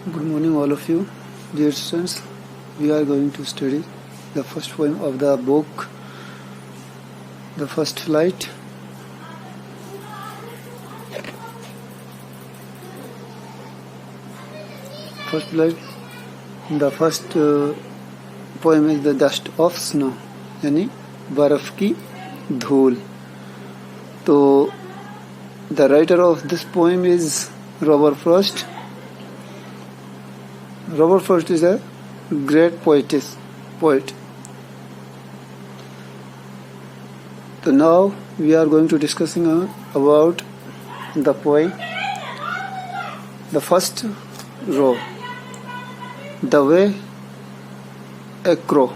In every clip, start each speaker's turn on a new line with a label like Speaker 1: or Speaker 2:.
Speaker 1: Good morning, all of you, dear students. We are going to study the first poem of the book, The First Flight. First flight. The first poem is The Dust of Snow, यानी बर्फ की धूल. तो the writer of this poem is Robert Frost. Robert Frost is a great poet. So now we are going to discussing about the poem. The first row. The way a crow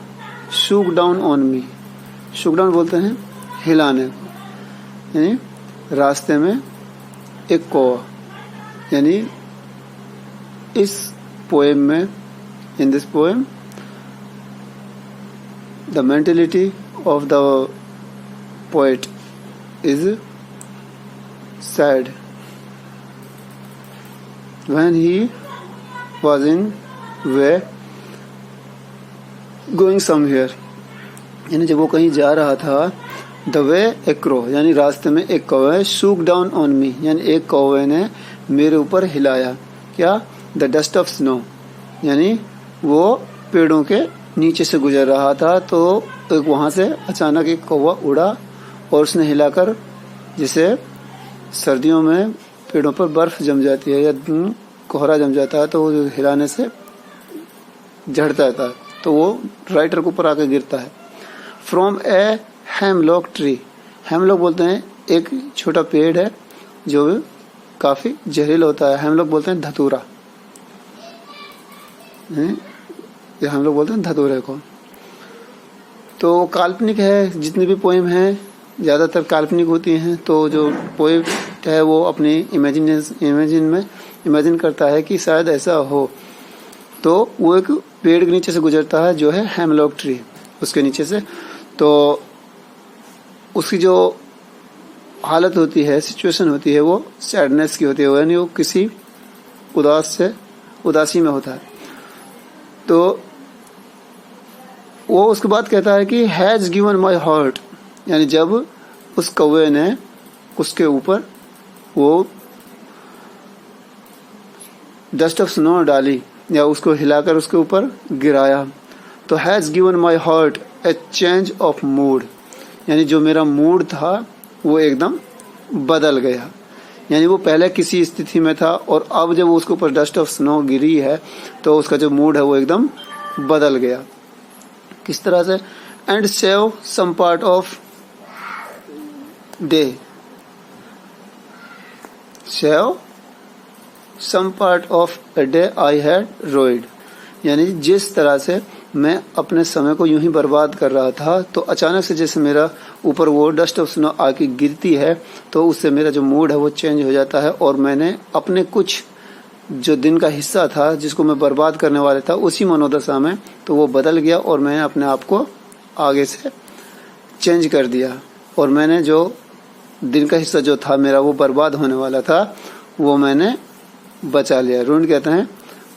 Speaker 1: shook down on me. Shook down बोलते हैं हिलाने को, यानी रास्ते में एक कौवा. यानी इस poem में, in this poem, the mentality of the poet is sad. When he was in way going somewhere, यानी जब वो कहीं जा रहा था, the way a crow, यानी रास्ते में एक कौवे, shook down on me, यानी एक कौवे ने मेरे ऊपर हिलाया. क्या? द डस्ट ऑफ स्नो, यानी वो पेड़ों के नीचे से गुजर रहा था, तो एक वहां से अचानक एक कौवा उड़ा और उसने हिलाकर, जैसे सर्दियों में पेड़ों पर बर्फ जम जाती है या कोहरा जम जाता है, तो वो हिलाने से झड़ता था, तो वो राइटर के ऊपर आकर गिरता है. From a hemlock tree. Hemlock बोलते हैं एक छोटा पेड़ है जो काफी जहरीला होता है. हेमलॉक बोलते हैं धतूरा, ये हम लोग बोलते हैं धतूरे को. तो काल्पनिक है, जितनी भी पोएम हैं ज़्यादातर काल्पनिक होती हैं. तो जो पोएट है वो अपनी इमेजिन करता है कि शायद ऐसा हो. तो वो एक पेड़ के नीचे से गुजरता है जो है हेमलॉक ट्री, उसके नीचे से. तो उसकी जो हालत होती है, सिचुएशन होती है, वो सैडनेस की होती है, यानी वो किसी उदासी में होता है. तो वो उसके बाद कहता है कि हैज गिवन माई हार्ट, यानी जब उस कौवे ने उसके ऊपर वो डस्ट ऑफ स्नो डाली या उसको हिलाकर उसके ऊपर गिराया, तो has given my heart A change of mood, यानी जो मेरा मूड था वो एकदम बदल गया. यानी वो पहले किसी स्थिति में था और अब जब उसके ऊपर डस्ट ऑफ स्नो गिरी है तो उसका जो मूड है वो एकदम बदल गया. किस तरह से? And save some part of day. Save some part of a day I had rowed, यानी जिस तरह से मैं अपने समय को यूं ही बर्बाद कर रहा था, तो अचानक से जैसे मेरा ऊपर वो डस्ट ऑफ स्नो आके गिरती है, तो उससे मेरा जो मूड है वो चेंज हो जाता है और मैंने अपने कुछ जो दिन का हिस्सा था जिसको मैं बर्बाद करने वाला था उसी मनोदशा में, तो वो बदल गया और मैंने अपने आप को आगे से चेंज कर दिया और मैंने जो दिन का हिस्सा जो था मेरा वो बर्बाद होने वाला था वो मैंने बचा लिया. रुइन कहते हैं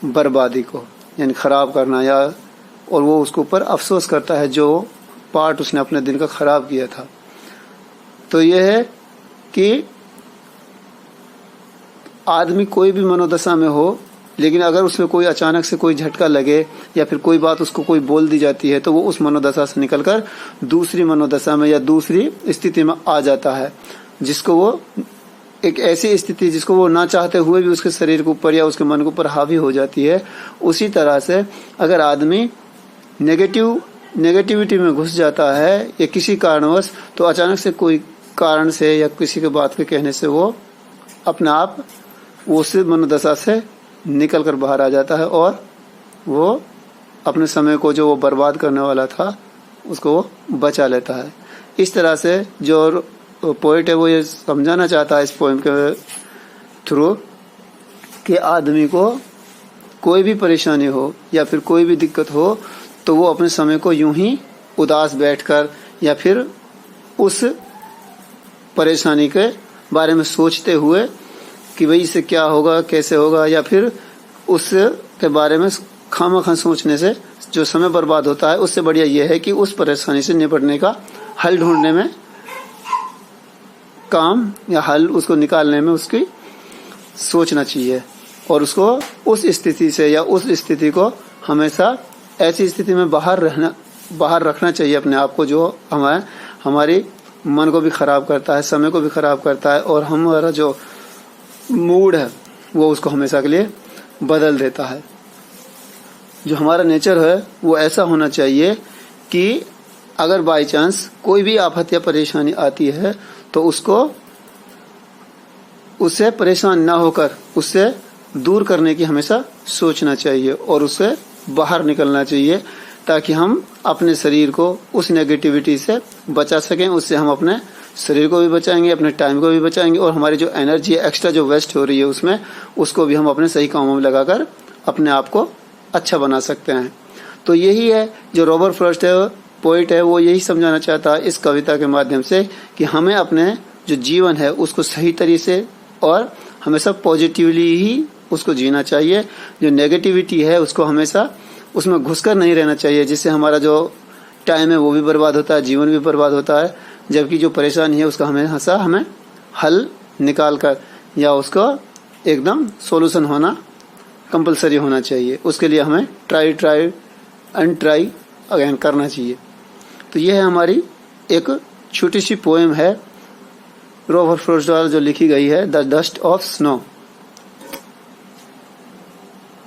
Speaker 1: बर्बादी को, यानी खराब करना, या और वो उसके ऊपर अफसोस करता है जो पार्ट उसने अपने दिन का खराब किया था. तो यह है कि आदमी कोई भी मनोदशा में हो, लेकिन अगर उसमें कोई अचानक से कोई झटका लगे या फिर कोई बात उसको कोई बोल दी जाती है, तो वो उस मनोदशा से निकलकर दूसरी मनोदशा में या दूसरी स्थिति में आ जाता है, जिसको वो एक ऐसी स्थिति जिसको वो ना चाहते हुए भी उसके शरीर के ऊपर या उसके मन के ऊपर हावी हो जाती है. उसी तरह से अगर आदमी नेगेटिविटी में घुस जाता है या किसी कारणवश, तो अचानक से कोई कारण से या किसी के बात के कहने से वो अपने आप उस मनोदशा से निकल कर बाहर आ जाता है और वो अपने समय को जो वो बर्बाद करने वाला था उसको वो बचा लेता है. इस तरह से जो पोएट है वो ये समझाना चाहता है इस पोएम के थ्रू कि आदमी को कोई भी परेशानी हो या फिर कोई भी दिक्कत हो, तो वो अपने समय को यूं ही उदास बैठकर या फिर उस परेशानी के बारे में सोचते हुए कि भाई इससे क्या होगा, कैसे होगा, या फिर उसके बारे में खामखा सोचने से जो समय बर्बाद होता है, उससे बढ़िया यह है कि उस परेशानी से निपटने का हल ढूंढने में काम या हल उसको निकालने में उसकी सोचना चाहिए और उसको उस स्थिति से या उस स्थिति को हमेशा ऐसी स्थिति में बाहर रखना चाहिए अपने आप को जो हमारी मन को भी खराब करता है, समय को भी खराब करता है और हमारा जो मूड है वो उसको हमेशा के लिए बदल देता है। जो हमारा नेचर है वो ऐसा होना चाहिए कि अगर बाय चांस कोई भी आफत या परेशानी आती है तो उससे परेशान ना होकर उससे दूर करने की हमेशा सोचना चाहिए और उससे बाहर निकलना चाहिए, ताकि हम अपने शरीर को उस नेगेटिविटी से बचा सकें। उससे हम अपने शरीर को भी बचाएंगे, अपने टाइम को भी बचाएंगे और हमारी जो एनर्जी है एक्स्ट्रा जो वेस्ट हो रही है उसमें, उसको भी हम अपने सही कामों में लगाकर अपने आप को अच्छा बना सकते हैं। तो यही है जो रॉबर्ट फ्रॉस्ट है, पोइट है, वो यही समझाना चाहता है इस कविता के माध्यम से कि हमें अपने जो जीवन है उसको सही तरीके से और हमेशा पॉजिटिवली ही उसको जीना चाहिए। जो नेगेटिविटी है उसको हमेशा उसमें घुसकर नहीं रहना चाहिए, जिससे हमारा जो टाइम है वो भी बर्बाद होता है, जीवन भी बर्बाद होता है। जबकि जो परेशानी है उसका हमें हल निकाल कर या उसका एकदम सॉल्यूशन होना कंपलसरी होना चाहिए। उसके लिए हमें ट्राई एंड ट्राई अगेन करना चाहिए। तो यह है हमारी एक छोटी सी पोएम है रॉबर्ट फ्रॉस्ट द्वारा जो लिखी गई है, द डस्ट ऑफ स्नो।